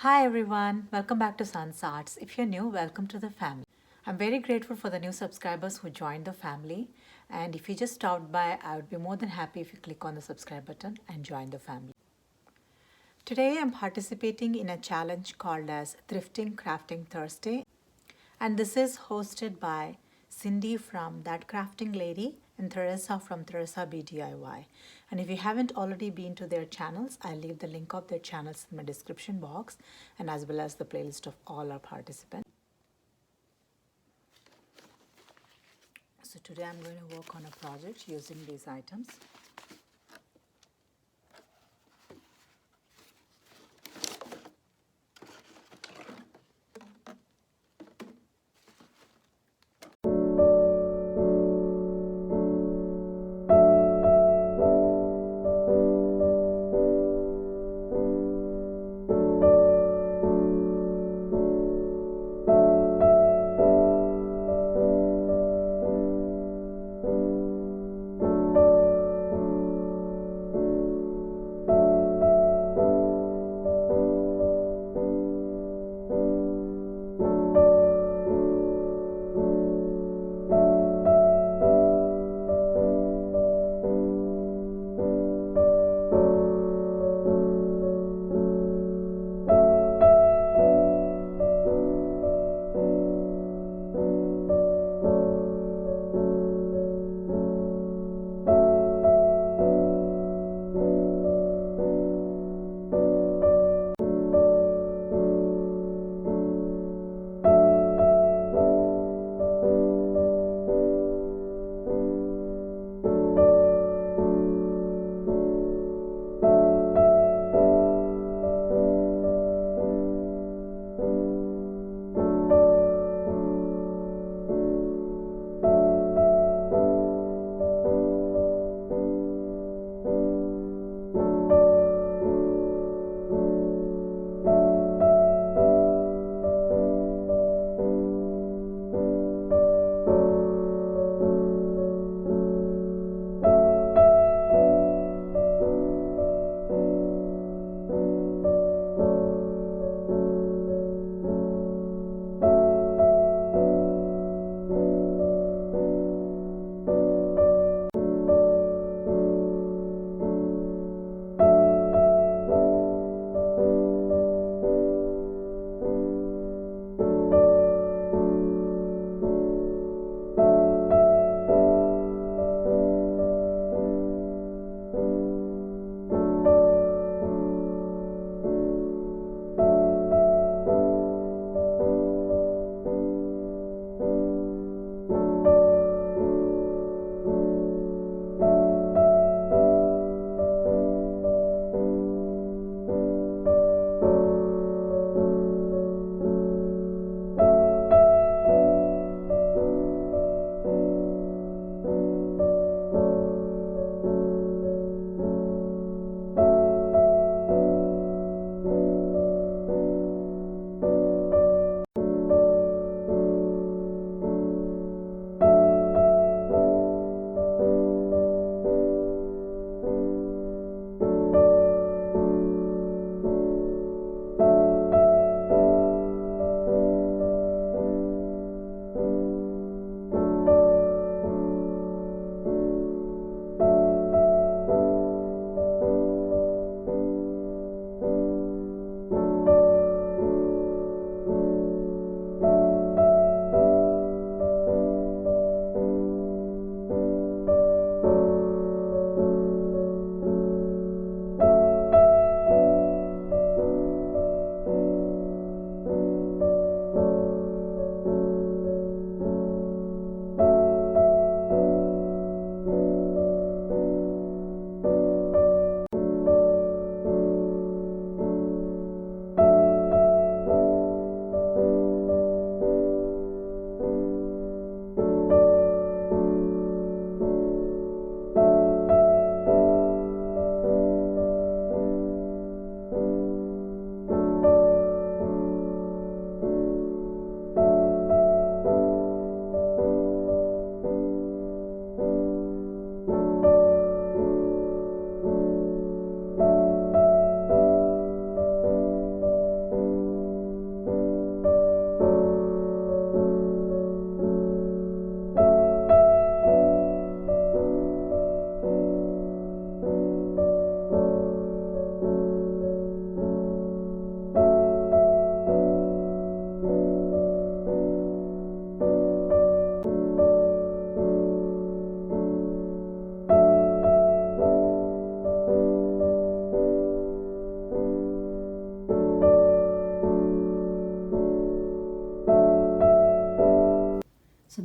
Hi everyone, welcome back to Sun's Arts. If you're new, welcome to the family. I'm very grateful for the new subscribers who joined the family. And if you just stopped by, I would be more than happy if you click on the subscribe button and join the family. Today I'm participating in a challenge called as Thrifting Crafting Thursday. And this is hosted by Cindy from That Crafting Lady and Theresa from Theresa.B.Diy. And if you haven't already been to their channels, I'll leave the link of their channels in my description box and as well as the playlist of all our participants. So today I'm going to work on a project using these items.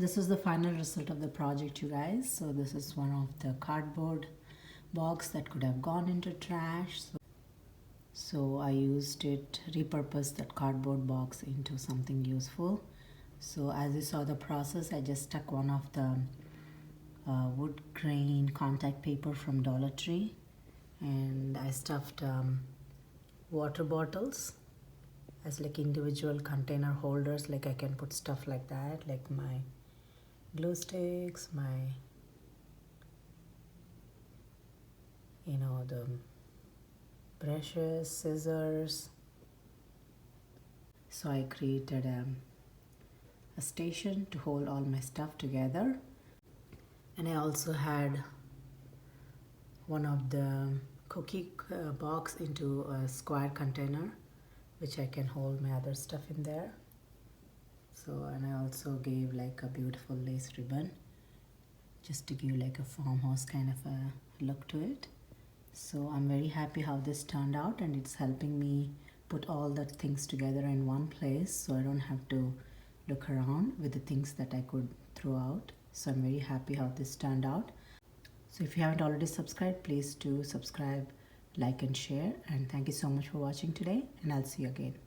this is the final result of the project, you guys. So this is one of the cardboard box that could have gone into trash. So I repurposed that cardboard box into something useful. So as you saw the process, I just stuck one of the wood grain contact paper from Dollar Tree, and I stuffed water bottles as like individual container holders. Like I can put stuff like that, like my glue sticks, my the brushes, scissors. So I created a station to hold all my stuff together. And I also had one of the cookie box into a square container, which I can hold my other stuff in there. So, and I also gave like a beautiful lace ribbon just to give like a farmhouse kind of a look to it. So I'm very happy how this turned out, and it's helping me put all the things together in one place, so I don't have to look around with the things that I could throw out. So I'm very happy how this turned out. So if you haven't already subscribed, please do subscribe, like and share, and thank you so much for watching today, and I'll see you again.